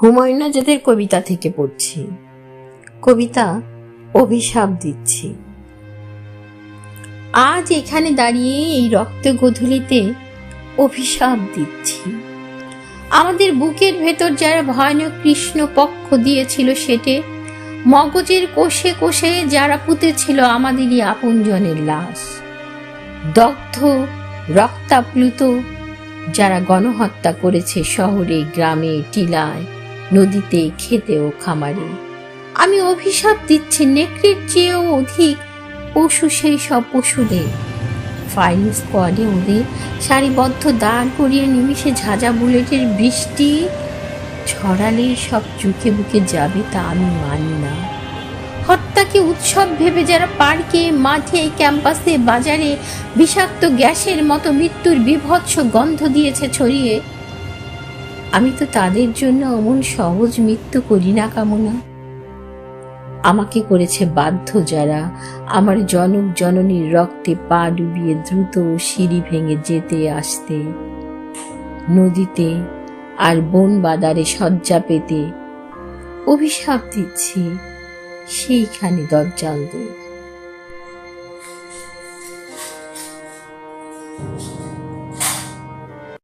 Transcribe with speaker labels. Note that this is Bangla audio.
Speaker 1: হুমায়ুন আজাদের কবিতা থেকে পড়ছি। কবিতা অভিশাপ দিচ্ছি। আজ এখানে দাঁড়িয়ে এই রক্ত গোধূলিতে অভিশাপ দিচ্ছি। আমাদের বুকের ভেতর যারা ভয়ানক কৃষ্ণ পক্ষ দিয়েছিল সেটে, মগজের কোষে কোষে যারা পুঁতেছিল আমাদেরই আপনজনের লাশ, দগ্ধ রক্তাপ্লুত যারা গণহত্যা করেছে শহরে, গ্রামে, টিলায়, নদীতে, খেতে ও খামারে। আমি অভিশাপ দিচ্ছি নেকড়ের চেয়েও অধিক পশু সেই সব পশুদের। ফায়ারিং স্কোয়াডে ওদের সারিবদ্ধ দাঁড় করিয়ে নিমিষে ঝাঁঝা বুলেটের বৃষ্টি ছড়ালে সব চোখে বুকে যাবে তা আমি মানি না। হত্যাকে উৎসব ভেবে যারা পার্কে, মাঠে, ক্যাম্পাসে, বাজারে বিষাক্ত গ্যাসের মতো মৃত্যুর বীভৎস গন্ধ দিয়েছে ছড়িয়ে, আমি তো তাদের জন্য অমন সহজ মৃত্যু করি না কামনা। আমাকে করেছে বাধ্য যারা আমার জনক জননীর রক্তে পা ডুবিয়ে দ্রুত সিঁড়ি ভেঙে যেতে আসতে, নদীতে আর বন বাদারে শয্যা পেতে। অভিশাপ দিচ্ছি সেইখানে দজ্জালদের।